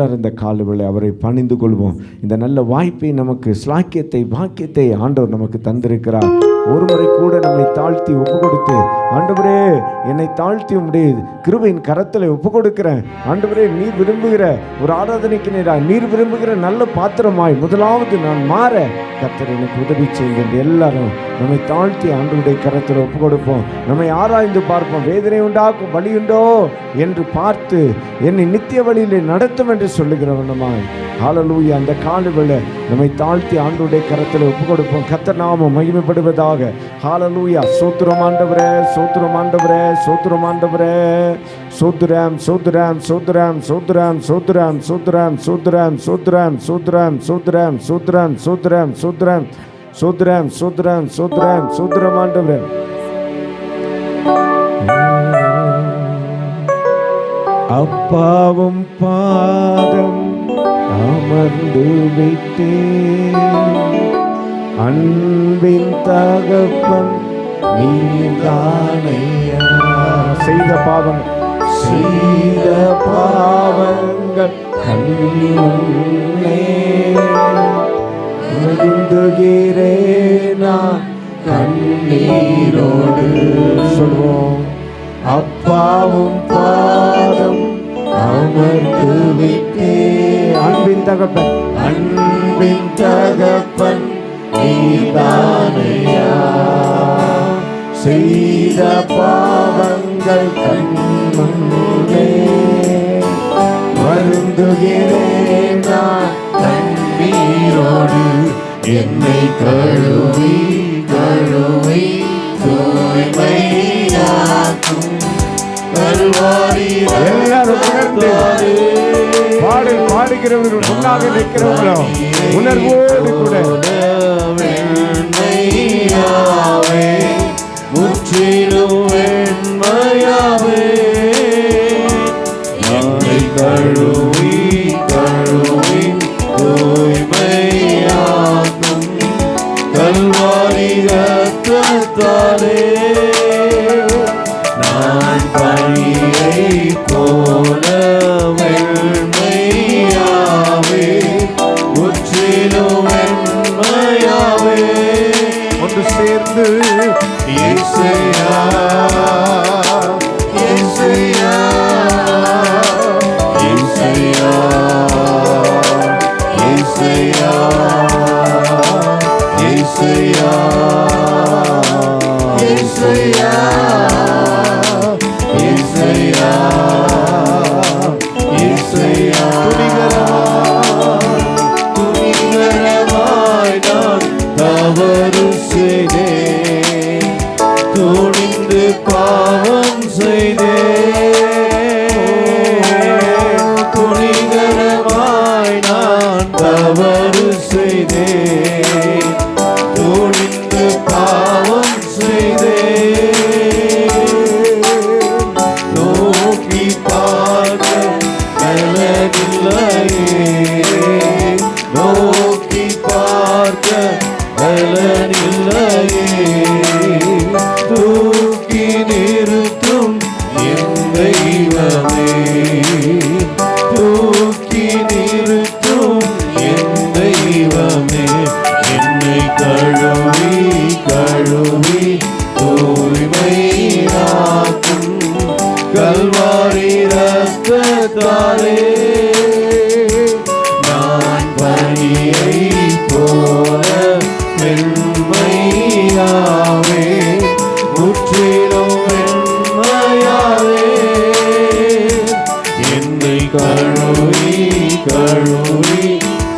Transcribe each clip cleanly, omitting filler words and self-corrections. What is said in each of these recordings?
எல்லாரும் இந்த காலவேளை அவரை பணிந்து கொள்வோம். இந்த நல்ல வாய்ப்பை நமக்கு ஸ்லாக்கியத்தை பாக்கியத்தை ஆண்டவர் நமக்கு தந்திருக்கிறார். ஒரு முறை கூட நம்மை தாழ்த்தி ஒப்பு கொடுத்து, ஆண்டவரே என்னை தாழ்த்தி உம்முடைய கிருபையின் கரத்தில் ஒப்பு கொடுக்கிறேன், ஆண்டவரே நீர் விரும்புகிற ஒரு ஆராதனைக்கு நீர் விரும்புகிற நல்ல பாத்திரமாய் முதலாவது நான் மாற கர்த்தர் எனக்கு உதவி செய்யுங்க என்று எல்லாரும் நம்மை தாழ்த்தி ஆண்டவருடைய கரத்தில் ஒப்பு கொடுப்போம். நம்மை ஆராய்ந்து பார்ப்போம். வேதனை உண்டாக்கும் வழியுண்டோ என்று பார்த்து என்னை நித்திய வழியிலே நடத்தும் என்று சொல்லுகிறவனமாய் ஹல்லேலூயா. அந்த காலவேளை நம்மை தாழ்த்தி ஆண்டவருடைய கரத்தில் ஒப்பு கொடுப்போம். கர்த்தர் நாமம் மகிமைப்படுவதாக. ஹல்லேலூயா. சோத்திரம் ஆண்டவரே, சோத்திரம் ஆண்டவரே, சோத்திரம் ஆண்டவரே. சோத்திரம் சோத்திரம் சோத்திரம் சோத்திரம் சோத்திரம் சோத்திரம் சோத்திரம் சோத்திரம் சோத்திரம் சோத்திரம் சோத்திரம் சோத்திரம் சோத்திரம் சோத்திரம் சோத்திரம் சோத்திரம் சோத்திரம் ஆண்டவரே. அப்பாவும் பாதம் அமர்ந்து விட்டேன், அன்பின் தகப்பன் நீதானையா. செய்த பாவங்கள் கண்ணுள்ளே வருந்துகிறேன் நான் கண்ணீரோடு. சொல்வோம். அப்பாவும் பாதம் அமர்ந்து விட்டே, அன்பின் தகப்பன் அன்பின் தகப்பன் நீதானையா. செய்த பாவங்கள் கண்முன்னே வருந்துகிறேன் நான் கண்ணீரோடு. என்னை கழுவி கழுவி தூய்மையாக்கும் பாடல் பாடுகிறவர்கள் முன்னாக நிற்கிறவர்களோ உணர்வோடு கூட வெண்மையாவே முற்றிலும் வெண்மையாவே என்னை கழுவி கழுவி தூய்மையாக்கும் கல்வாரி ரத்தத்தாலே. நான் பனியை போல வெண்மையாவே முற்றிலும் வெண்மையாவே. ஒன்று சேர்ந்து இயேசுயா இயேசுயா இயேசுயா இயேசுயா இயேசுயா இயேசுயா இயேசுயா இயேசுயா. துணிகரமாய் நான் தவறு செய்தேன், துணிந்து பாவம் செய்தேன். துணிகரமாய் நான் தவறு செய்தேன், துணிந்து பாவம் செய்தேன். நோக்கி பார்க்க பலனில்லையே, நோக்கி பார்க்க பலனில்லையே. தூக்கி நிறுத்தும் என் தெய்வமே, தூக்கி நிறுத்தும் என் தெய்வமே. என்னை கழுவி கழுவி தூய்மையாக்கும் கல்வாரி ரத்தத்தாலே. நான் பனியை போல வெண்மையாவே முற்றிலும் வெண்மையாவே. என்னை கழுவி கழுவி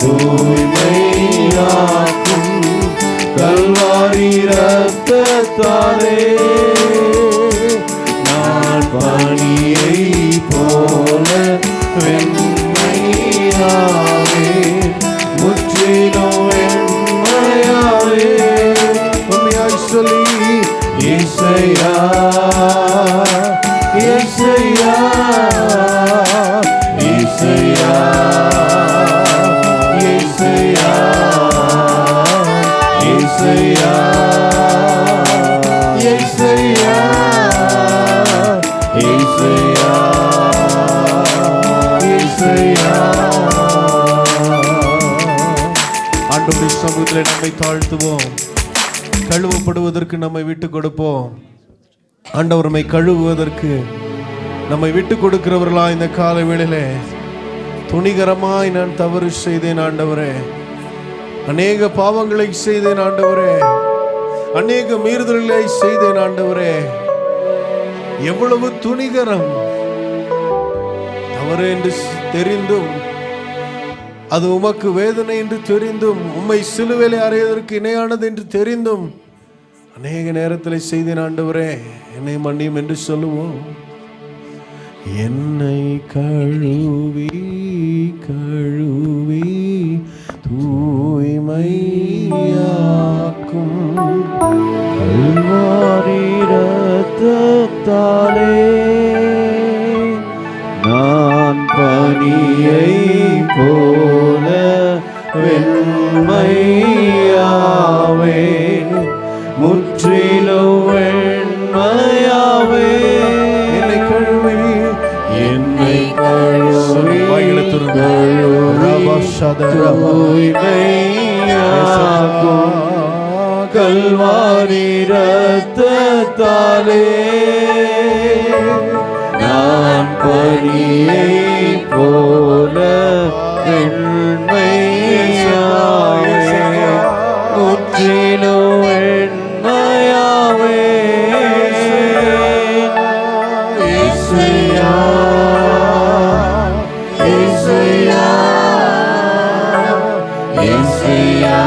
தூய்மையாக்கும் கல்வாரி ரத்தத்தாலே. நான் பனியை போல வெண்மையாவே முற்றிலும் வெண்மையாவே. உண்மையாய் சொல்லி இயேசுயா இயேசுயா இயேசுயா இயேசுயா இயேசுயா இயேசுயா இயேசுயா இயேசுயா ஆண்டவருடைய சமூகத்தில் நம்மை தாழ்த்துவோம். கழுவப்படுவதற்கு நம்மை விட்டு கொடுப்போம். ஆண்டவரை கழுவுவதற்கு நம்மை விட்டு கொடுக்கிறவர்களா இந்த கால வேளையிலே துணிகரமாய் நான் தவறு செய்தேன் ஆண்டவரே, அநேக பாவங்களை செய்தேன் ஆண்டவரே, அநேக மீறுதல்களை செய்தேன் ஆண்டவரே. எவ்வளவு துணிகரம்! தவறு என்று தெரிந்தும், அது உமக்கு வேதனை என்று தெரிந்தும், உம்மை சிலுவையிலே அறைவதற்கு இணையானது என்று தெரிந்தும் அநேக நேரத்தில் செய்தேன் ஆண்டவரே, என்னை மன்னியும் என்று சொல்லுவோம். என்னை கழுவி கழுவி தூய்மையாக்கும் கல்வாரி இரத்தத்தாலே நான் பனியை போல வெண்மையாவேன், முற்றிலும் வெண்மையாவே. என்னை கழுவி என்னை கழுவி தூய்மையாக்கும் கல்வாரி இரத்தத்தாலே நான் பனியை போல வெண்மையாவே, முற்றிலும் வெண்மையாவே. இயேசுயா, இயேசுயா, இயேசுயா,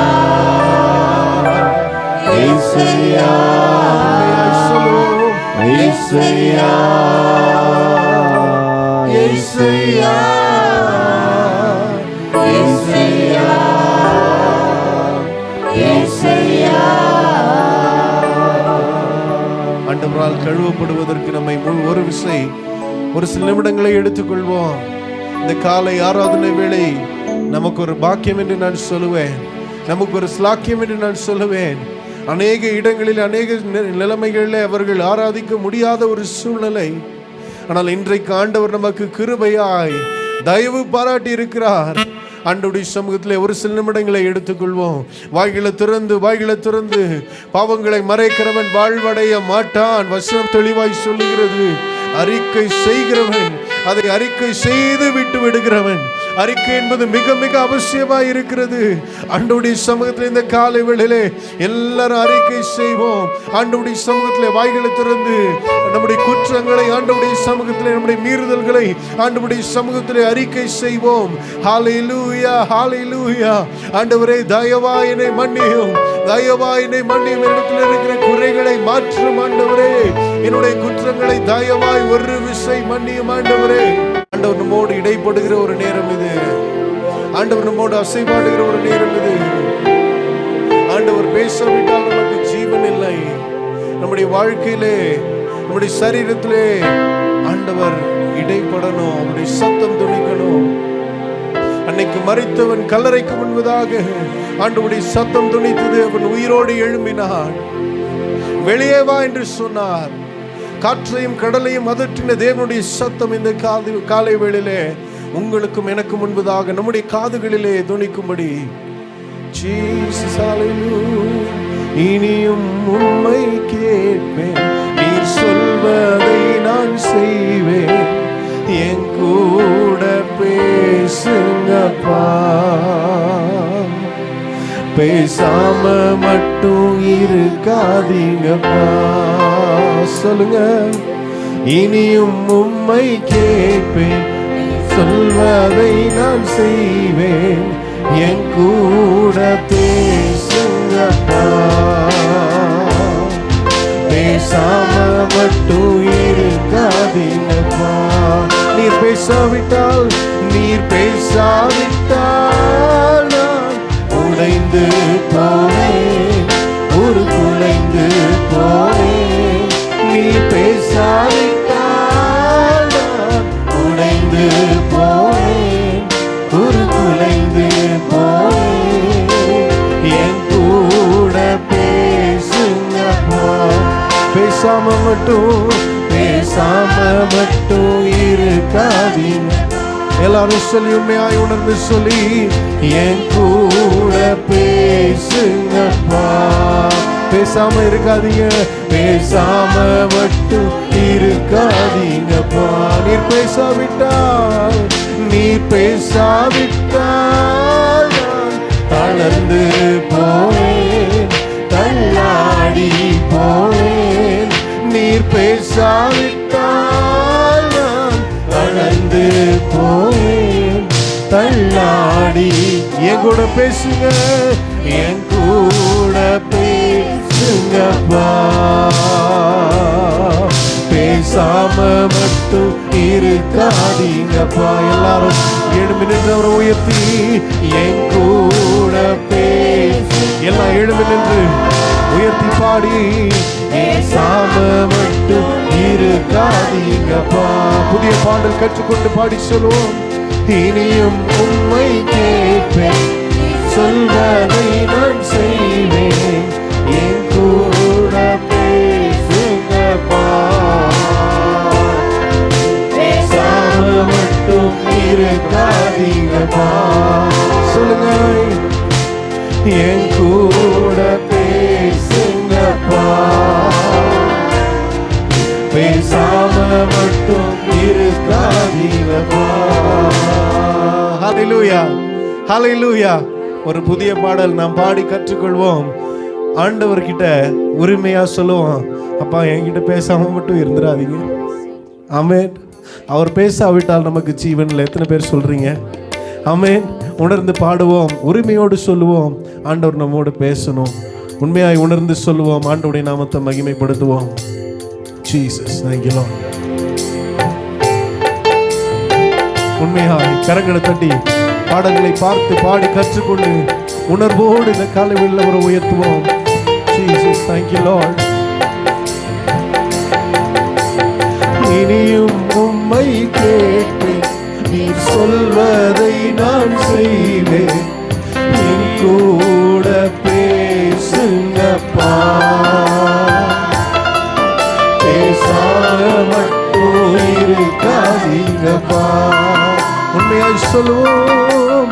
இயேசுயா, இயேசுயா, இயேசுயா, இயேசுயா, இயேசுயா. ஆண்டவரால் கழுவப்படுவதற்கு நம்மை ஒரு விசை ஒரு சில நிமிடங்களை எடுத்துக்கொள்வோம். இந்த காலை ஆராதனை வேளை நமக்கு ஒரு பாக்கியம் என்று நான் சொல்லுவேன், நமக்கு ஒரு ஸ்லாக்கியம் என்று நான் சொல்லுவேன். அநேக இடங்களில் அநேக நிலைமைகளில் அவர்கள் ஆராதிக்க முடியாத ஒரு சூழ்நிலை. ஆனால் இன்றைக்கு ஆண்டவர் நமக்கு கிருபையாய் தயவு பாராட்டி இருக்கிறார். ஆண்டவருடைய சமூகத்திலே ஒரு சில நிமிடங்களை எடுத்துக்கொள்வோம். வாய்களை திறந்து பாவங்களை மறைக்கிறவன் வாழ்வடைய மாட்டான். வசனம் தெளிவாய் சொல்லுகிறது, அறிக்கை செய்கிறவன் அதை அறிக்கை செய்து விட்டு விடுகிறவன். அறிக்கை என்பது மிக மிக அவசியமாய் இருக்கிறது. ஆண்டவருடைய சமூகத்தில் இந்த காலை வேளையிலே எல்லாரும் அறிக்கை செய்வோம். ஆண்டவருடைய சமூகத்திலே வாய்களை திறந்து நம்முடைய குற்றங்களை ஆண்டவருடைய சமூகத்திலே, நம்முடைய மீறுதல்களை ஆண்டவருடைய சமூகத்திலே அறிக்கை செய்வோம். ஹல்லேலூயா, ஹல்லேலூயா. ஆண்டவரே, தயவாய் என்னை மன்னியும், தயவாய் என்னை மன்னியும். என்னிடத்தில் இருக்கிற குறைகளை மாற்றும் ஆண்டவரே, என்னுடைய குற்றங்களை தயவாய் ஒரு விசை மன்னியும் ஆண்டவரே. ஆண்டவர் நம்மோடு இடைப்படுகிற ஒரு நேரம் இது. ஆண்டவர் நம்மோடு அசைபாடுகிற ஒரு நேரம் இது. ஆண்டவர் பேசாவிட்டால் நமக்கு ஜீவன் இல்லை. நம்முடைய வாழ்க்கையிலே, நம்முடைய சரீரத்திலே ஆண்டவர் இடைப்படணும், அவருடைய சத்தம் துணிக்கணும். அன்னைக்கு மரித்தவன் கல்லறைக்கு முன்பதாக ஆண்டவருடைய சத்தம் துணித்தது. அவன் உயிரோடு எழும்பினான். வெளியே வா என்று சொன்னார். காற்றையும் கடலையும் அதற்றின தேவனுடைய சத்தம் இந்த காலை வேளையிலே உங்களுக்கும் எனக்கு முன்பதாக நம்முடைய காதுகளிலே துணிக்கும்படி. இனியும் உம்மை கேட்பேன், நீர் சொல்வதை நான் செய்வேன், என் கூட பேசுங்கப்பா, பேசாம மட்டும் இருக்காதீங்கப்பா. சொல்லுங்க, இனியும் உம்மை கேட்பேன், சொல்வதை நான் செய்வேன், என் கூட பேசுங்கப்பா, பேசாம மட்டும் இருக்காதீங்கப்பா. நீர் பேசாவிட்டால் நான் உடைந்து போனேன், ஒரு குலைந்து போனேன். நீ பேசாவிட்டால் நான் உடைந்து போனேன், ஒரு குலைந்து போனேன். என் கூட பேசுங்கப்பா, பேசாம மட்டும் இருக்காதீங்க, எல்லாரும் சொல்லி உண்மையாய் உணர்ந்து சொல்லி, என் கூட பேசுங்கப்பா. பேசாம இருக்காதீங்க, பேசாம மட்டும் இருக்காதீங்கப்பா. நீர் பேசாவிட்டால் நான் தளர்ந்து போவேன், தள்ளாடி போவேன். நீர் பேசாவிட்டால் நான் தளர்ந்து போவேன், தள்ளாடி. என் கூட பேசுங்க, என் கூட பேசுங்கப்பா. பேசாம மட்டும் இருக்காதீங்கப்பா. எல்லாரும் எழும்பி நின்றவரை உயர்த்தி, என் கூட பேசு. எல்லாம் எழும்பி நின்று உயர்த்தி பாடி, பேசாம மட்டும் இருக்காதீங்கப்பா. புதிய பாடல் கற்றுக்கொண்டு பாடி சொல்லுவோம். இனியும் உண்மை கேட்பேன், சொல்வதை நான் செய்வேன், என் கூட பேசுங்கப்பா. பேசாம மட்டும் இருக்காதீங்கப்பா. சொல்லுங்க, என் கூட பேசுங்கப்பா. பேசாம மட்டும் இருக்காதீங்கப்பா. ஹல்லேலூயா, ஹல்லேலூயா. ஒரு புதிய பாடல் நாம் பாடி கற்றுக்கொள்வோம். ஆண்டவர்கிட்ட உரிமையா சொல்லுவோம், அப்பா என்கிட்ட பேசாம மட்டும் இருந்துடாதீங்க. ஆமென். அவர் பேசாவிட்டால் நமக்கு ஜீவனில் எத்தனை பேர் சொல்றீங்க? ஆமென். உணர்ந்து பாடுவோம், உரிமையோடு சொல்லுவோம், ஆண்டவர் நம்மோடு பேசணும். உண்மையாய் உணர்ந்து சொல்லுவோம், ஆண்டவருடைய நாமத்தை மகிமைப்படுத்துவோம். Jesus, thank you Lord. உண்மையாய் கரங்களை தட்டி பாடல்களை பார்த்து பாடி கற்றுக்கொண்டு உணர்வோடு இந்த காலை உள்ளவரை உயர்த்துவோம். Jesus, thank you Lord. இனியும் உம்மை கேட்பேன், நீர் சொல்வதை நான் செய்வேன், என் கூட பேசுங்கப்பா. பேசாம மட்டும் இருக்காதீங்கப்பா. உண்மையாய் சொல்லுவோம்,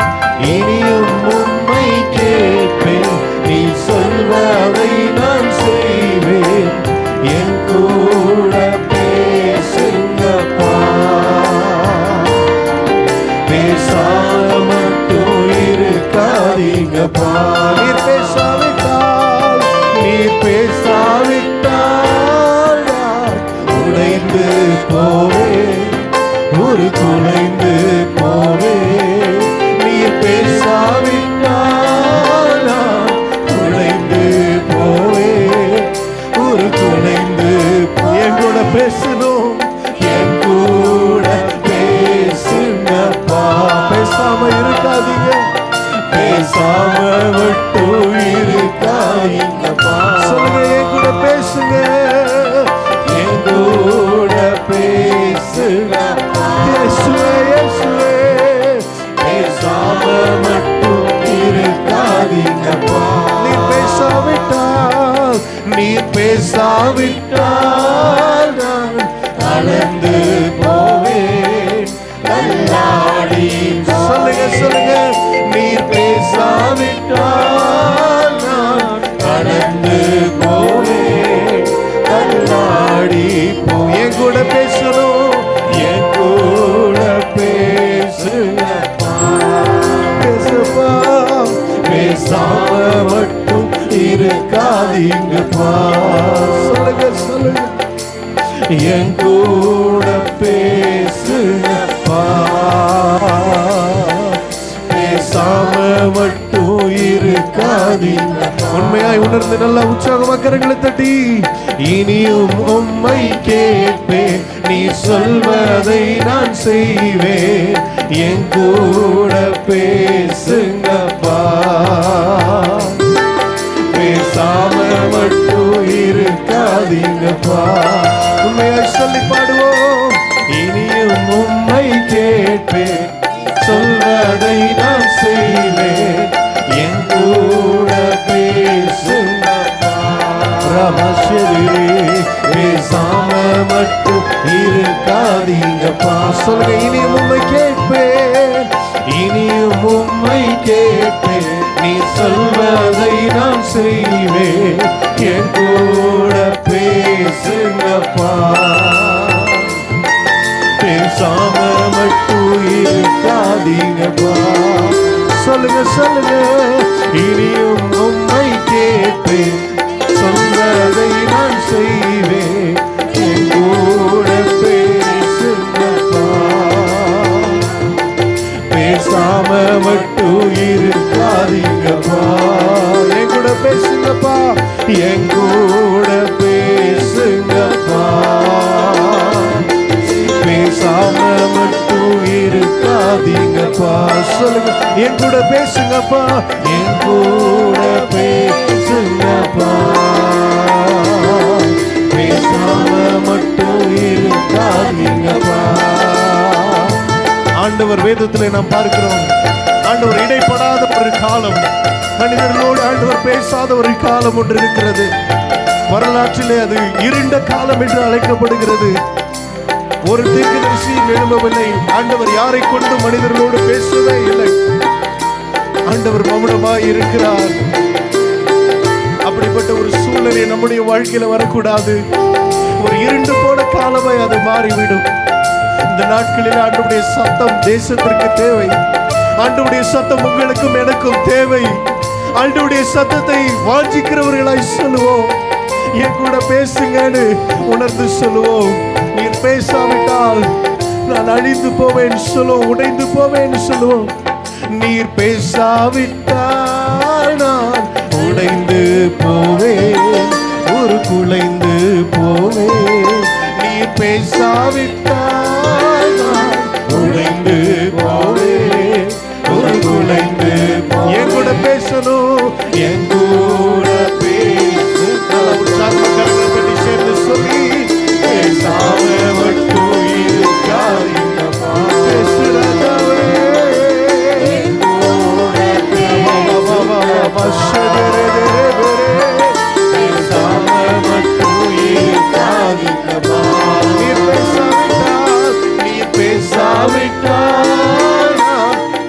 இனியும் உம்மை கேட்பேன், நீ சொல்வதை நான் செய்வேன், என் கூட பேசுங்கப்பா. பேசாம மட்டும் இருக்காதீங்கப்பா. நீர் பேசாவிட்டால் உடைந்து போவேன், ஒரு குலைந்து போவேன். நீர் பேசாவிட்டால் உடைந்து போவேன், ஒரு குலைந்து. என் கூட பேசணும், என் கூட பேசுங்கப்பா. பேசாம இருக்காதீங்க, பேசாம மட்டும் இருக்காதீங்கப்பா. சொல்லுங்க, என் கூட பேசுங்க, என் கூட பேசுங்கப்பா. இயேசுவே, இயேசுவே, பேசாம மட்டும் இருக்காதீங்கப்பா. நீர் பேசாவிட்டால் நான் கலந்து போவேன், தள்ளாடி. சொல்லுங்க, சொல்லுங்க, நீர் பேசாவிட்டால் நான் கலந்து போவேன், தள்ளாடி போ. என் கூட பேசணும், என் கூட பேசுங்கப்பா. பேசப்பா, பேசாம மட்டும் இருக்காதீங்கப்பா. சொல்லுங்க, சொல்லுங்க, என் கூட பேசுங்கப்பா. பேசாம மட்டும் இருக்காதீங்க. உண்மையாய் உணர்ந்து நல்லா உற்சாகமா கரங்களை தட்டி, இனியும் உம்மை கேட்பேன், நீ சொல்வதை நான் செய்வேன், என் கூட பேசுங்கப்பா. பேசாம மட்டும் இருக்காதீங்கப்பா. உண்மையாய் சொல்லி பாடுவோம், இனியும் உம்மை கேட்பேன், சொல்வதை நான் செய்வேன், என் கூட பேசுங்கப்பா. ரமஸ்வரி, பேசாம மட்டும் இருக்காதீங்கப்பா. சொல்லுங்க, இனியும் உம்மை கேட்பேன், கேட்பேன், நீ சொல்வதை நான் செய்வேன். என் கூட பேசுங்கப்பா, பேசாம மட்டும் இருக்காதீங்கப்பா. சொல்லுங்க சொல்லுங்க, இனியும் உம்மை கேட்பேன், சொல்வதை நான் செய்வேன். என் கூட பேசுங்கப்பா, பேசாம மட்டும் இருக்காதீங்கப்பா. என் கூட பேசுங்கப்பா, என் கூட பேசுங்கப்பா, பேசாம மட்டும் இருக்காதீங்கப்பா. சொல்லுங்க, என் கூட பேசுங்கப்பா, என் கூட பேசுங்கப்பா, பேசாம மட்டும் இருக்காதீங்கப்பா. ஆண்டவர் வேதத்திலே நாம் பார்க்கிறோம், ஆண்டவர் இடைப்படாத ஒரு காலம், மனிதர்களோடு ஆண்டவர் பேசாத ஒரு காலம் ஒன்று இருக்கிறது. வரலாற்றிலே அது இருண்ட காலம் என்று அழைக்கப்படுகிறது. ஒரு தீர்க்கதரிசியும் எழும்பவில்லை. ஆண்டவர் யாரை கொண்டு மனிதர்களோடு பேசவே இல்லை. ஆண்டவர் மௌனமாய் இருக்கிறார். அப்படிப்பட்ட ஒரு சூழ்நிலை நம்முடைய வாழ்க்கையில வரக்கூடாது. ஒரு இருண்டு போன காலமாய் அது மாறிவிடும். இந்த நாட்களில் ஆண்டவருடைய சத்தம் தேசத்திற்கு தேவை. ஆண்டவருடைய சத்தம் உங்களுக்கும் எனக்கும் தேவை. ஆண்டவருடைய சத்தத்தை வாஞ்சிக்கிறவர்களாய் சொல்லுவோம். என் கூட பேசுங்கன்னு உணர்ந்து சொல்லுவோம். நீர் பேசாவிட்டால் நான் அழிந்து போவேன் சொல்லுவோம், உடைந்து போவேன் சொல்லுவோம். நீர் பேசாவிட்டால் நான் உடைந்து போவேன், ஒரு குலைந்து போவேன். நீர் பேசாவிட்டால் நான் உடைந்து போவேன், ஒரு குலைந்து போவேன். என் கூட பேசணும், என் கூட பேசு. கரங்களை சேர்ந்து சொல்லி, பேசாம மட்டும் இருக்காதீங்கப்பா, பேசுறதாவே என் கூட பேசாம மட்டும் இருக்காதீங்கப்பா. நீர் பேசாவிட்டால், நீர் பேசாவிட்டால்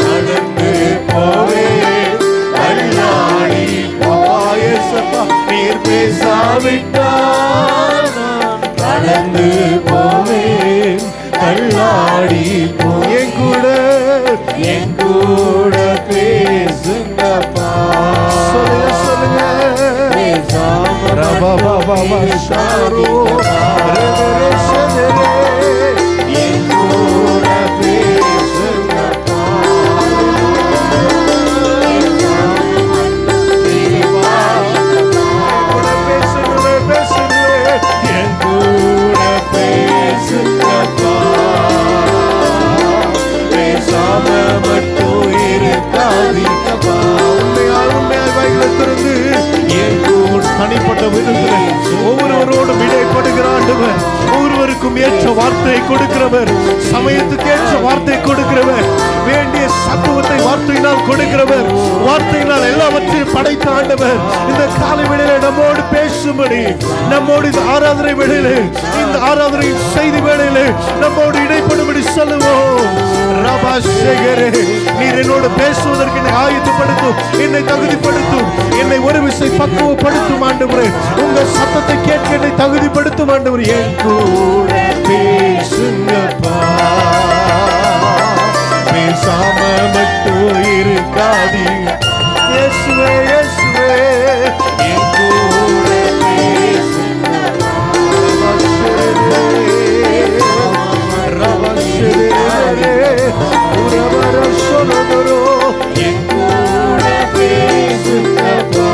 நடந்து போவேன், அல்லாடி பாயசப்பா. நீர் பேசாவிட்டால் நடந்து போவேன், தள்ளாடி போ. என் கூட, என் கூட பேசுங்கப்பா. சொல்லுங்க சொல்லுங்க, ரபா பாபா ஷாரோ என் கூட பேசுங்கப்பா. என் கூட பேசுங்கப்பா, பேசாம மட்டும் இருக்காதீங்கப்பா. உண்மையால் உண்மையால் வாய்களை திறந்து என் கூட தனிப்பட்ட விதத்தில் ஒவ்வொருவரோடும் இடைப்படுகிற ஆண்டவர், ஒவ்வொருவருக்கும் ஏற்ற வார்த்தையை கொடுக்கிறவர், சமயத்துக்கு ஏற்ற வார்த்தை கொடுக்கிறவர், வேண்டிய சத்துவத்தை வார்த்தையினால் கொடுக்கிறவர், வார்த்தையினால் எல்லாவற்றையும் படைத்த ஆண்டவர் இந்த காலை வேளையில நம்மோடு பேசும்படி, நம்மோடு இந்த ஆராதனை வேளையில, இந்த ஆராதனை செய்தி வேளையில நம்மோடு இடைப்படும்படி சொல்லுவோம். ரபாஷேகரே, நீர் என்னோடு பேசுவதற்கு என்னை ஆயத்தப்படுத்தும், என்னை தகுதிப்படுத்தும், என்னை ஒரு விசை பக்குவப்படுத்தும் ஆண்டவரே. உங்க சத்தத்தை கேட்க என்னை தகுதிப்படுத்தும் ஆண்டவரே. என் கூட பேசுங்கப்பா, பேசாம மட்டும் இருக்காதீங்க. இயேசுவே இயேசுவே, என் கூட பேசுங்கப்பா. ரவஷரே உரவர சொலதரோ, என் கூட பேசுங்கப்பா,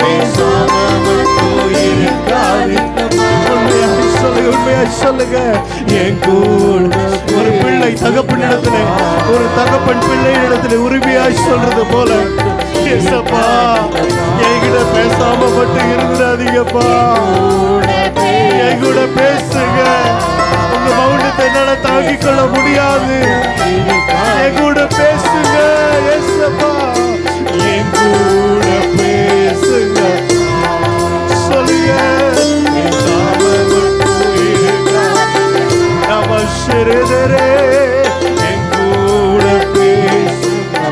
பேசாம மட்டும் இருக்காதீங்கப்பா. உண்மையாய் சொல்லுங்க, என் கூட. ஒரு பிள்ளை தகப்பனிடத்துல, ஒரு தகப்பன் பிள்ளையிடத்துல உரிமையாய் சொல்றது போல, ஏசப்பா என்கிட்ட பேசாம மட்டும் இருந்துடாதீங்கப்பா, என் கூட பேசுங்க. உங்க மௌனத்தை என்னால தாங்கிக் கொள்ள முடியாது, என் கூட பேசுங்க ஏசப்பா, என் கூட பேசுங்க. சொல்லுங்க, என் கூட பேசுங்க.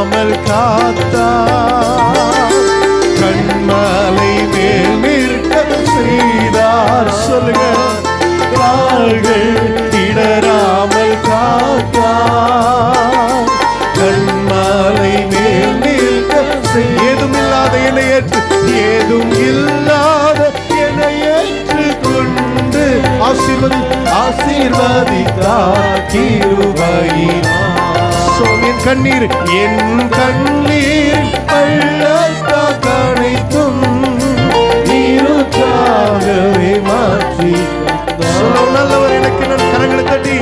இடராமல் காத்தார், கண்மலை மேல் நிற்க செய்தார். சொல்லுங்க, கால்கள் இடராமல் காத்தார், கண்மலை மேல் நிற்க ஏதும் இல்லாத என்னை ஏற்று, ஏதும் இல்லாத என்னை ஏற்று கொண்டு ஆசீர்வதித்தார் கிருபையினால். என் கண்ணீர், என் கண்ணீர் பள்ளத்தாக்கு அனைத்தும் நீருக்காகவே மாற்றி. நல்லவர் எனக்கு கரங்களை தட்டி,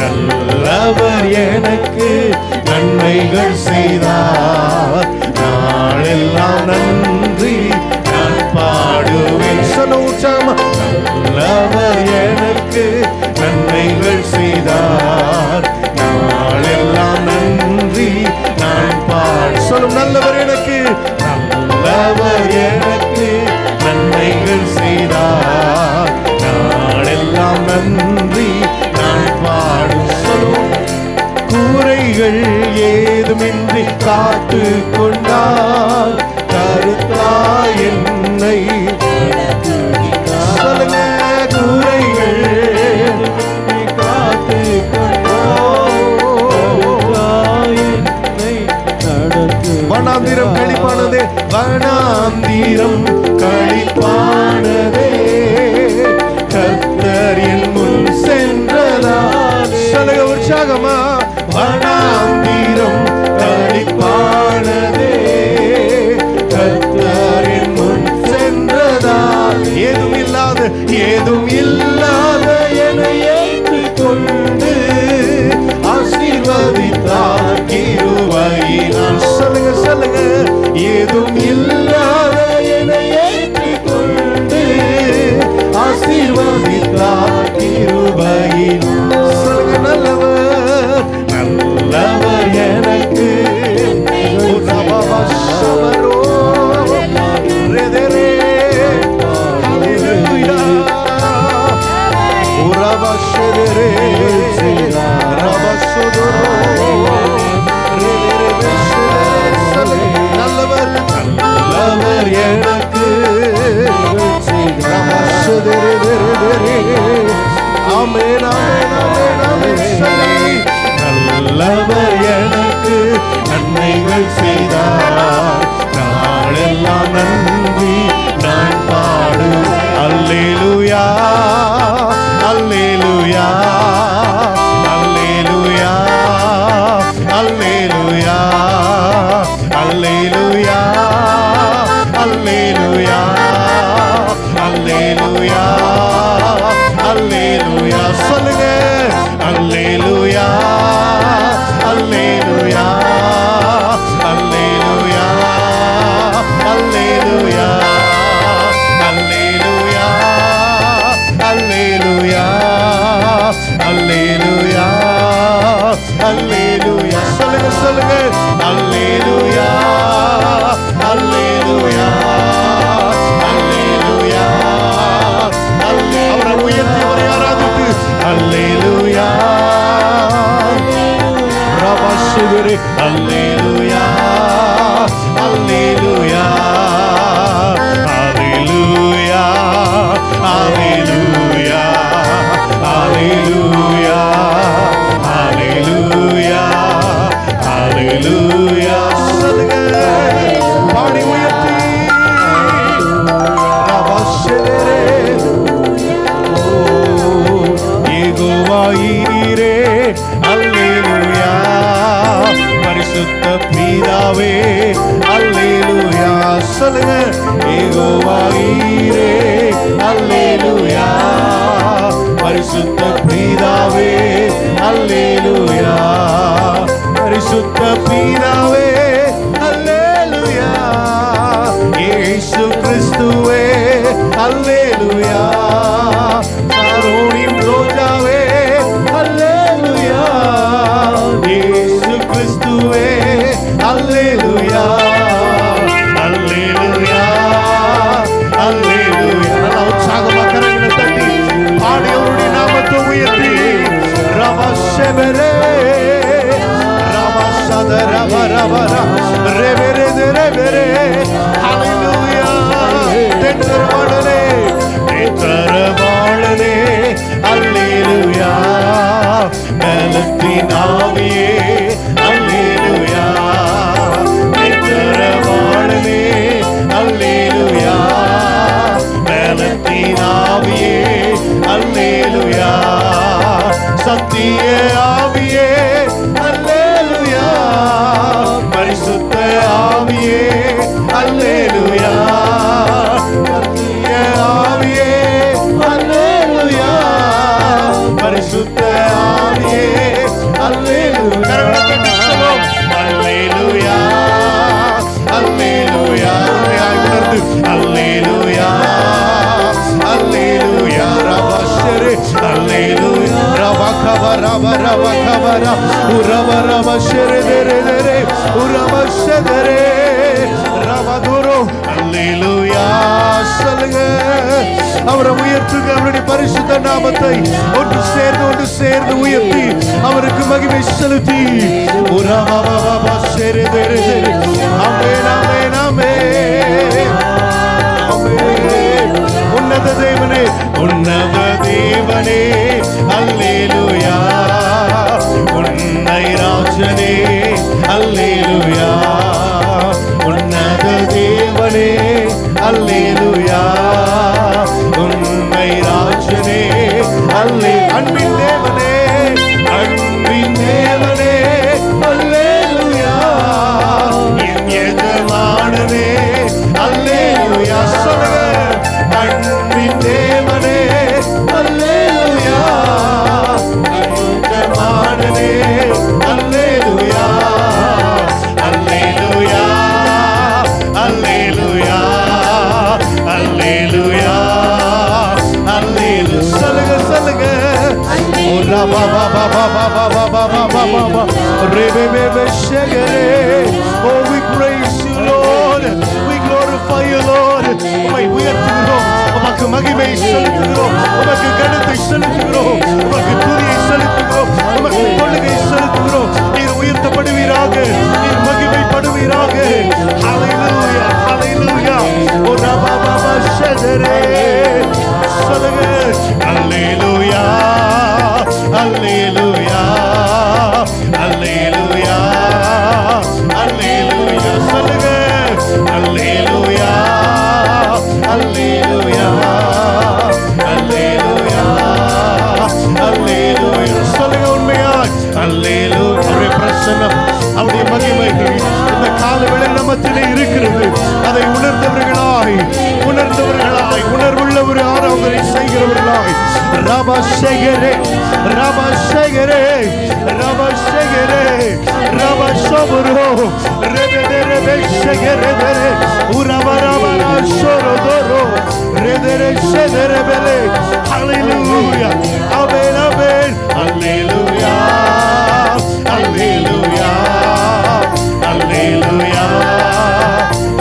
நல்லவர் எனக்கு நன்மைகள் செய்தார், நாளெல்லாம் நன்றி நான் பாடுவேன். சொல்ல உற்சாகமா, நல்லவர் எனக்கு நன்மைகள் செய்தார், நாளெல்லாம் நன்றி நான் பாடு. சொல்லும், நல்லவர் எனக்கு, நல்லவர் எனக்கு நன்மைகள் செய்தார், நாளெல்லாம் நன்றி நான் பாடு. சொல்லும், கூரைகள் ஏதுமின்றி காத்து கொண்டார், கருத்தா என்னை. சொல்லுங்க, கூரைகள் காத்து வனாந்திரம் களிப்பானதே, வனாந்திரம் களிப்பானதே, கர்த்தர் என் முன் சென்றதால். சொல்லுங்க உற்சாகமா, வனாந்திரம் களிப்பானதே, கர்த்தர் என் முன் சென்றதால். ஏதும் இல்லாத என்னை ஏற்றுக் கொண்டு ஆசீர்வதித்தார் கிருபையினால். சொல்லுங்க சொல்லுங்க, ஏதும் இல்லாத என்னை ஏற்றுக் கொண்டு ஆசீர்வதித்தார் கிருபையினால். சொல்லுங்க, நல்லவர், நல்லவர் எனக்கு. நல்லவர், நல்லவர் எனக்கு. ஆமென், ஆமென், ஆமென், ஆமென். நல்லவர் எனக்கு நன்மைகள் செய்தார், நாளெல்லாம் நன்றி நான் பாடு. அல்லேலூயா, அல்லேலூயா, அல்லேலூயா, அல்லேலூயா, அல்லேலூயா, அல்லேலூயா, அல்லேலூயா, அல்லேலூயா. சொல்லுங்க, அல்லேலூயா, அல்லேலூயா, அல்லேலூயா, அல்லேலூயா, அல்லேலூயா, அல்லேலூயா, அல்லேலூயா, அல்லேலூயா. சொல்லுங்க சொல்லுங்க, அல்லேலூயா, அல்லேலூயா, அல்லேலூயா, அல்லேலூயா. அவரை உயர்த்தி அவரை ஆராதித்து, அல்லேலூயா, ரபஷுதுரே, அல்லேலூயா, அல்லேலூயா, அல்லேலூயா, அல்லேலூயா, அல்லேலூயா, அல்லேலூயா, அல்லேலூயா. சொல்லுங்க, பாடி உயர்த்தி, ரபஷுதுரே, யெகோவாயீரே, அல்லேலூயா, பரிசுத்த பிதாவே, அல்லேலூயா. சொல்லுங்க, யெகோவாயீரே, அல்லேலூயா, பரிசுத்த பிதாவே, அல்லேலூயா, பரிசுத்த பிதாவே, அல்லேலூயா, இயேசு கிறிஸ்துவே, அல்லேலூயா, சாரோனின் ரோஜாவே, அல்லேலூயா, இயேசு கிறிஸ்துவே, அல்லேலூயா, அல்லேலூயா, அல்லேலூயா. நல்லா உற்சாகமா கரங்களை தட்டி பாடி அவருடைய நாமத்தை உயர்த்தி, ரபஷபரே, ரபஷத ரப ரப ரப தேவரே ஹalleluya தேற்றரவாளனே தேற்றரவாளனே அல்லேலூயா பலத்தின் ஆவியே அல்லேலூயா தேற்றரவாளனே அல்லேலூயா பலத்தின் ஆவியே அல்லேலூயா சத்திய ஆவியே அல்லேலூயா பரிசுத்த ஆவியே அல்லேலூயா சத்திய ஆவியே அல்லேலூயா பரிசுத்த ஆவியே அல்லேலூயா அல்லேலூயா அல்லேலூயா உணர்ந்து அல்லேலூயா அல்லேலூயா ரபஷரே அல்லேலூயா ரபகவரா ரபகவரா உரவரபஷரே தேரே உரபஷதரே ரபதுரோ அல்லேலூயா சொல்லுங்க அவரை உயர்த்துங்க அவருடைய பரிசுத்த நாமத்தை ஒன்று சேர்ந்து உயர்த்தி அவருக்கு மகிமை செலுத்தி உரவரபஷரே தேரே ஆமென் ஆமென் ஆமென் உன்னத தேவனே உன்னத தேவனே அல்லேலூயா உன்னை ராஜனே அல்லேலூயா உன்னத தேவனே அல்லேலூயா உன்னை ராஜனே அல்லே அன்பின் தேவனே அல்லேலூயா என் எஜமானனே அல்லேலூயா சொல்லுங்க அன்பின் தேவனே அல்லேலூயா எஜமானனே அல்லேலூயா அல்லேலூயா அல்லேலூயா அல்லேலூயா அல்லேலூயா சொல்லுங்க ஓ பா பா பா பா பா பா பா பா பா பா பா பா ரெபெபெ ஷெகரே ஓ we praise you Lord we glorify you Lord உம்மை உயர்த்துகிறோம் உமக்கு மகிமை செலுத்துகிறோம் உமக்கு கனத்தை செலுத்துகிறோம் உமக்கு துதியை செலுத்துகிறோம் உமக்கு கொள்கை செலுத்துகிறோம் நீர் உயர்த்தப்படுவீராக நீர் மகிமைப்படுவீராக ஹalleluya ஹalleluya ஓ ரபா பாபா ஷெகரே சொல்லுங்க அல்லேலூயா அல்லேலூயா அல்லேலூயா அல்லேலூயா சொல்லுங்க அல்லேலூயா அல்லேலூயா அல்லேலூயா அல்லேலூயா சொல்லுங்க உண்மையாய் அல்லேலூயா அவருடைய பிரசன்னம் அவருடைய மகிமை இந்த காலவேளை நம்மத்திலே இருக்கிறது அதை உணர்ந்தவர்களாய் உணர்வுள்ள ஒரு ஆராதனை செய்கிறவர்களாய் ரபஷெகரே ரபஷெகரே ரபஷெகரே ரபஷோபுரோ ரெபெரெபெ ஷெகரே உரவரவரா ஷோரோதோரோ ரெதெரெ ஷெதெரெபெலே ஹalleluya ஆமென் ஆமென் அல்லேலூயா அல்லேலூயா அல்லேலூயா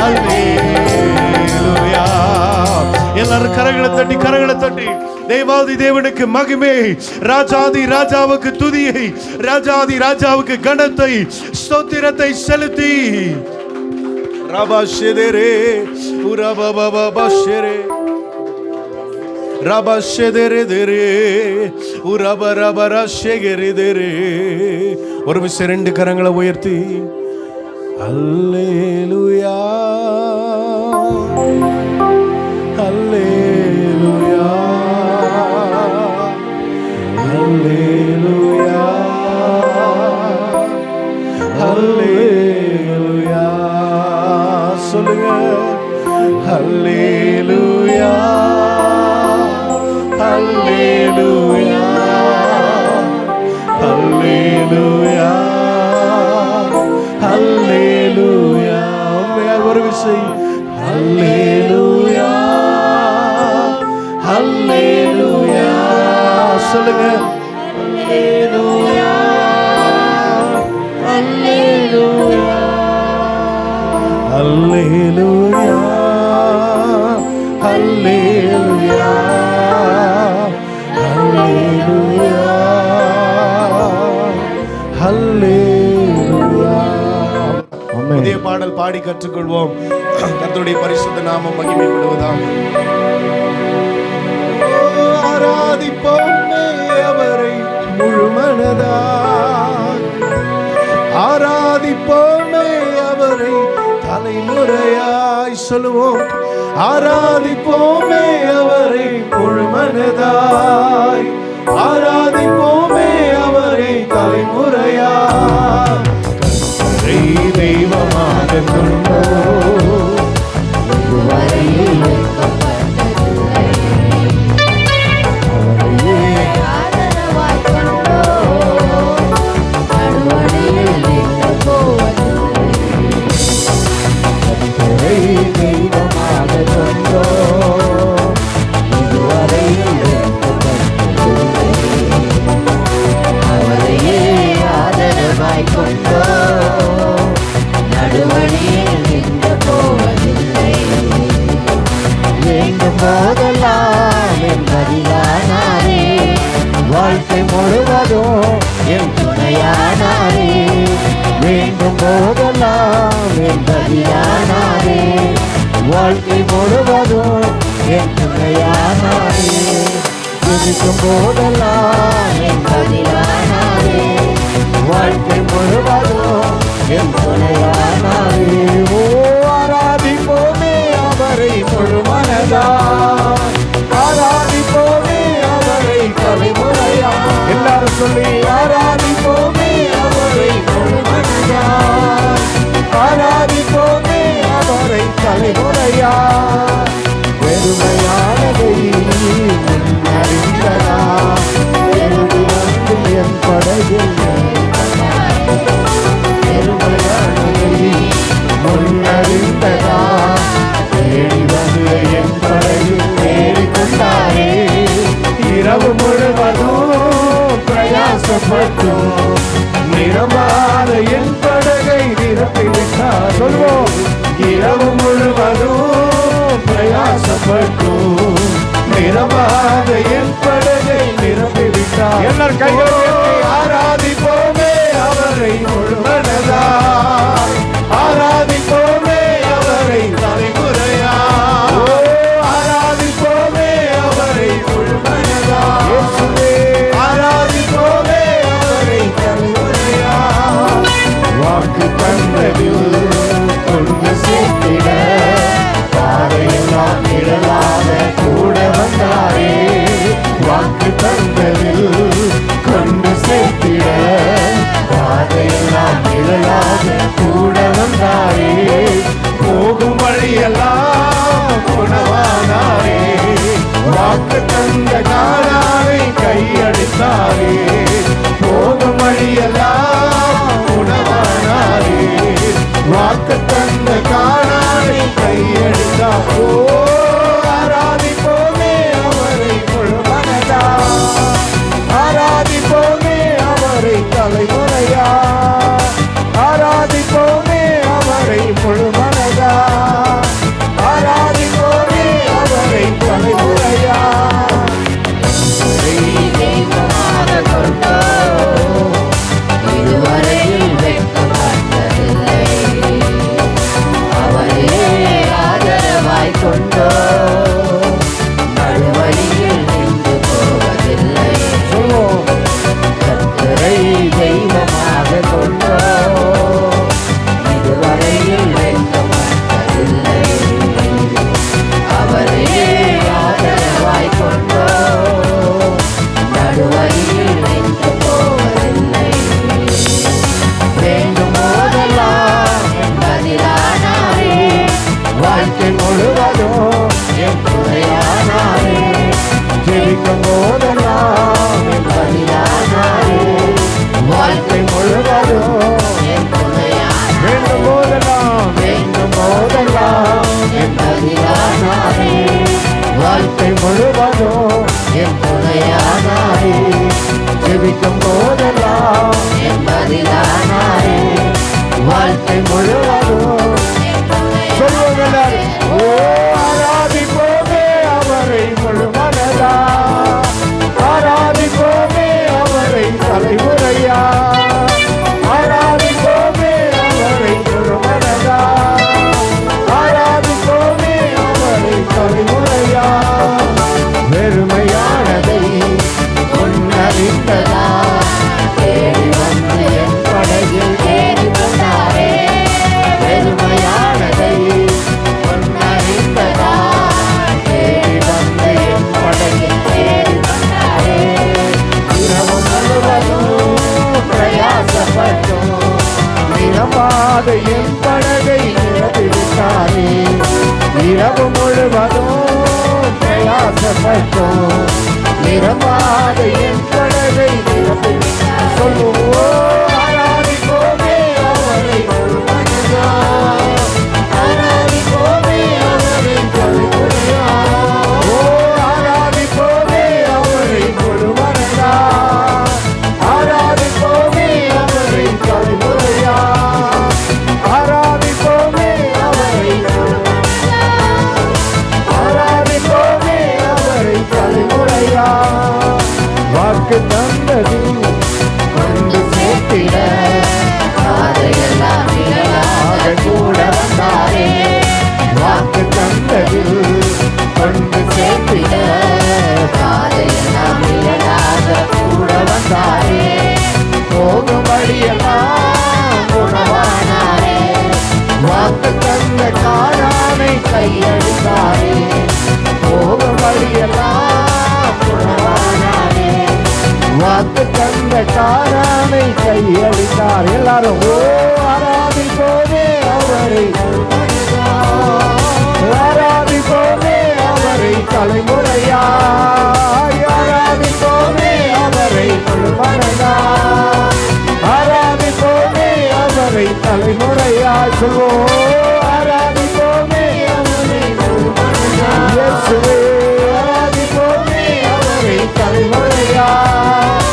அல்லேலூயா எல்லாரும் கரங்களை தட்டி தேவாதி தேவனுக்கு மகிமை ராஜாதி ராஜாவுக்கு துதியை ராஜாதி ராஜாவுக்கு கணத்தை ஸ்தோத்திரத்தை செலுத்தி ரபஷெதரே உரபபபஷரே ரபஷெதரே உரபரபரஷெகரே ஒரு நிமிஷம் ரெண்டு கரங்களை உயர்த்தி அல்லேலூயா அல்லேலூயா அல்லேலூயா அல்லேலூயா சொல்லுங்க அல்லேலூயா அல்லேலூயா அல்லேலூயா அல்லேலூயா ஒரு விஷயம் அல்லேலூயா அல்லேலூயா சொல்லுங்க அல்லேலூயா அல்லேலூயா அல்லேலூயா அல்லேலூயா அல்லேலூயா அல்லேலூயா புதிய பாடல் பாடி கற்றுக்கொள்வோம். கர்த்தருடைய பரிசுத்த நாமம் மகிமைப்படுவதாக. ஆராதிப்போமே அவரை முழுமனதாய், ஆராதிப்போமே அவரை தலைமுறையாய். சொல்லுவோம், ஆராதிப்போமே அவரை முழுமனதாய், ஆராதிப்போமே அவரை தலைமுறையாய். கர்த்தரை தெய்வமாக கொண்டோம், இதுவரையில் வாழ்க்கை முழுவதும் என் துணையானாரே, வேண்டும் போதெல்லாம் என் பதிலானாரே, வாழ்க்கை முழுவதும் என் துணையானாரே, இருக்கும் போதெல்லாம் என் பதிலானாரே, வாழ்க்கை முழுவதும் என் துணையானாரே. ஓ ஆராதிப்போமே அவரை முழுமனதாய், ஆராதிப்போமே அவரை தலைமுறையா. எல்லாரும் சொல்லி ஆராதிப்போமே அவரை முழுமனதாய், ஆராதிப்போமே அவரை தலைமுறையா. பெருமையானதை அறிந்ததா, எழுதி வந்து என் படகில் பெருமையானதை முன்னறிந்ததா, தேடி வந்து என் படகில் ஏறிக்கொண்டாரே. இரவு முழுவதும் பிரயாசப்பட்டோம், நிரம்பாத என் படகை நிரப்பிவிட்டார். சொல்வோம், இரவு முழுவதும் பிரயாசப்பட்டோம், நிரம்பாத என் படகை நிரப்பிவிட்டார். எல்லாரும் கைகளை ஆராதிப்போமே அவரை முழுமனதாய், ஆராதிப்போமே அவரை தலைமுறையா. ஆராதிப்போமே அவரை முழுமனதாய், ஆராதிப்போமே அவரை தலைமுறையா. வாக்கு தந்ததில் கொண்டு சேர்த்திட, பாதையெல்லாம் நிழலாக கூட வந்தாரே. வாக்கு தந்ததில் கொண்டு சேர்த்திட, பாதையெல்லாம் நிழலாக கூட வந்தாரே. போகும் வழியெல்லாம் உணவானாரே, வாக்கு தந்த கானானை கையடித்தாரே. போகும் வழியெல்லாம் உணவானாரே, வாக்கு தந்த கானானை கையடித்தார். ஓ ஆராதிப்போமே அவரை முழுமனதாய், ஆராதிப்போமே அவரை தலைமுறையா, ஆராதிப்போமே அவரை முழுமனதாய், ஆராதிப்போமே அவரை தலைமுறையா. இதுவரையில் வெட்கப்பட்டதில்லை, அவரே ஆதரவாய் கொண்டோ, நடுவழியில் நின்று போவதில்லை. கர்த்தரை தெய்வமாக கொண்டோ, இதுவரையில் வெட்கப்பட்டதில்லை, அவரே ஆதரவாய் கொண்டோ, நடுவழியில் நின்று போவதில்லை. வேண்டும் போதெல்லாம் என் பதிலானாரே, வாழ்க்கை முழுவதும் என் துணையானாரே, ஜெபிக்கும் போதெல்லாம் என் பதிலானாரே, வாழ்க்கை முழுவதும் என் துணையானாரே, வேண்டும் போதெல்லாம் என் பதிலானாரே, வாழ்க்கை முழுவதும் என் துணையானாரே, ஜெபிக்கும் போதெல்லாம் என் பதிலானாரே, வாழ்க்கை முழுவதும் சொல்லுங்கள். ஓ ஆராதிப்போமே அவரை முழுமனதாய், ஆராதிப்போமே அவரை தலைமுறையா, ஆராதிப்போமே அவரை முழுமனதாய். என் படகை நிரப்பிவிட்டாரே. இரவு முழுவதும் பிரயாசப்பட்டோம், நிரம்பாத என் படகை நிரப்பிவிட்டாரே. சொல்லுவோம், ஆராதிப்போமே அவரை முழுமனதாய், ஆராதிப்போமே அவரை முழுமனதாய். ஓ, ஆராதிப்போமே அவரை முழுமனதாய், ஆராதிப்போமே அவரை தலைமுறையாய், ஆராதிப்போமே அவரை முழுமனதாய், ஆராதிப்போமே அவரை தலைமுறையாய். வாக்கு தந்ததில் கொண்டு சேர்த்திட பாதையெல்லாம் நிழலாக கூட வந்தாரே. வாக்கு தந்ததில் கொண்டு சேர்த்திட பாதையெல்லாம் நிழலாக கூட வந்தாரே. போகும் வழியெல்லாம் உணவானாரே. வாக்கு தந்த காரானை கையெடுத்தாரே. போகும் வழியெல்லாம் உணவானாரே. வாக்கு தந்த காரானை கையளித்தார். எல்லாரும் ஓ, ஆராதிப்போமே அவரை, ஆராதிப்போமே அவரை தலைமுறையாய், ஆராதிப்போமே அவரை முழுமனதாய், ஆராதிப்போமே அவரை தலைமுறையாய். சொல்வோம், ஆராதிப்போமே அவரை முழுமனதாய். இயேசுவே, ஆராதிப்போமே அவரை தலைமுறையாய்,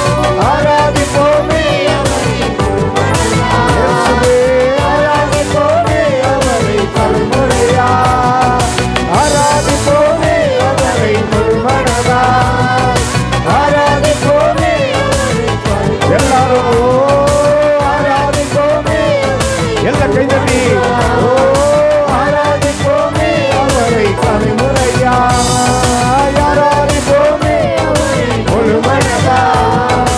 ஆராதிப்போமே அவரை முழுமனதாய். இயேசுவே, ஆராதிப்போமே அவரை தலைமுறையாய், ஆராதிப்போமே அவரை முழுமனதாய், ஆராதிப்போமே அவரை தலைமுறையாய். எல்லாரும் ஓ, ஆராதிப்போமே, எல்லா கைதட்டி ஓ, ஆராதிப்போமே அவரை தலைமுறையாய், ஆராதிப்போமே அவரை முழுமனதாய்,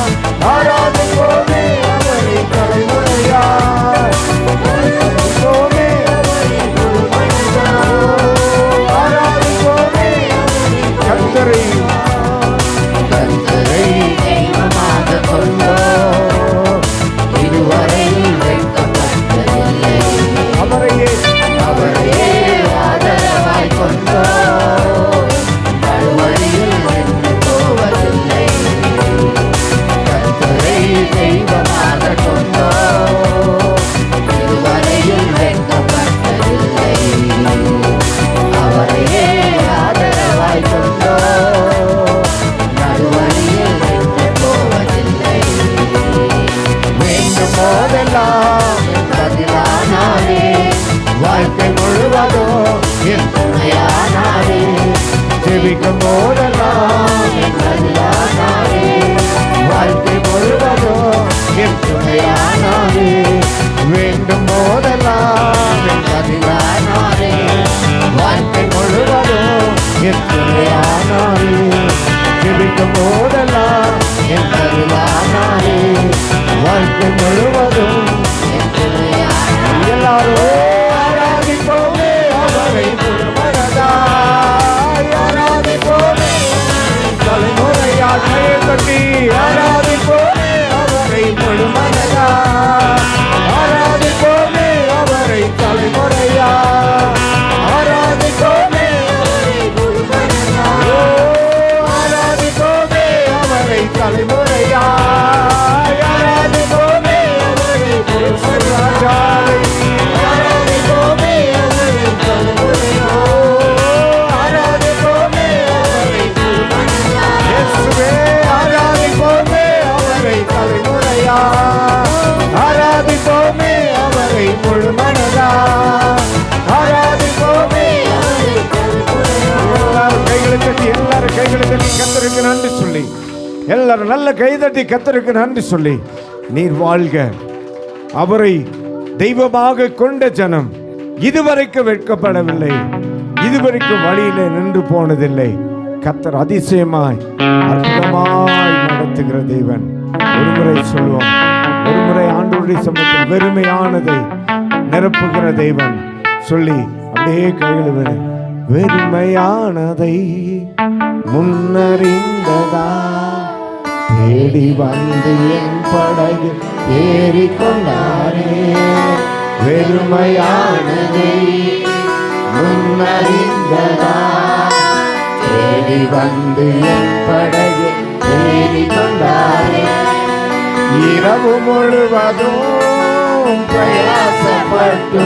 ஆராதிப்போமே அவரை தலைமுறையாய், ஆராதிப்போமே அவரை முழுமனதாய், ஆராதிப்போமே அவரை கர்த்தரை கர்த்தரை தெய்வமாக கொண்டோம், இதுவரையில் வெட்கப்பட்டதில்லை. அவரையே அவரையே ஆதரவாய் கொண்டோம், நடுவழியில் நின்று போவதில்லை. கர்த்தரை தெய்வமாக கொண்டோம், இதுவரையில் வெட்கப்பட்டதில்லை. அவரையே ஆதரவாய் கொண்டோம், நடுவழியில் நின்று போவதில்லை. வேண்டும் போதெல்லாம் பதிலானாரே, வாழ்க்கை முழுவதும் என் துணையானாரே, ஜெபிக்கும் போதெல்லாம் பதிலானாரே, வாழ்க்கை முழுவதும் என் துணையானாரே. வேண்டும் போதெல்லாம் என் பதிலானாரே, வாழ்க்கை முழுவதும் என் துணையானாரே. ஜெபிக்கும் போதெல்லாம் என் பதிலானாரே. வாழ்க்கை முழுவதும் எல்லாரும் ஆராதிப்போமே அவரை முழுமனதாய், ஆராதிப்போமே தலைமுறையாய். கையை தட்டி ஆராதிப்போமே அவரை முழுமனதாய், ஆராதிப்போமே அவரை தலைமுறையாய், ஆராதிப்போமே அவரை முழுமனதாய். ஓ, ஆராதிப்போமே அவரை தலைமுறையாய், ஆராதிப்போமே அவரை முழுமனதாய், ஆராதிப்போமே அவரை தலைமுறையாய், ஆராதிப்போமே அவரை முழுமனதாய். இயேசுவே, ஆராதிப்போமே அவரை தலைமுறையாய், ஆராதிப்போமே அவரை முழுமனதாய், ஆராதிப்போமே அவரை தலைமுறையாய். எல்லாரும் கைகளை தட்டி, எல்லாரும் கைகளை தட்டி கர்த்தருக்கு நன்றி சொல்லி, எல்லாரும் நல்ல கைதட்டி கர்த்தருக்கு நன்றி சொல்லி, நீர் வாழ்க. அவரை தெய்வமாக கொண்ட ஜனம் இதுவரைக்கும் வெட்கப்படவில்லை, இதுவரைக்கும் வழியிலே நின்று போனதில்லை. கர்த்தர் அதிசயமாய் அற்புதமாய் நடத்துகிற தேவன். ஒருமுறை சொல்வோம், ஒருமுறை ஆண்டவருடைய சமூகத்தில் வெறுமையானதை நிரப்புகிற தேவன் சொல்லி அப்படியே கையில் வெறுமையானதை முன்னறிந்ததா தேடி வந்து என் படகு ஏறிக்கொண்டாரே. வெறுமையானதை முன்னறிந்ததா தேடி வந்து என் படகை தேடி கொண்டாரே. இரவு முழுவதும் பிரயாசப்பட்டு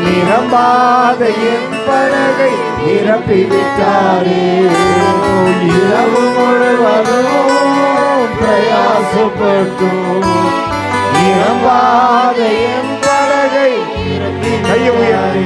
நிரம்பாத என் படகை நிரப்பிவிட்டாரே. இரவு முழுவதும் பிரயாசப்பட்டு நிரம்பாத என் படகை கையை உயர்த்தி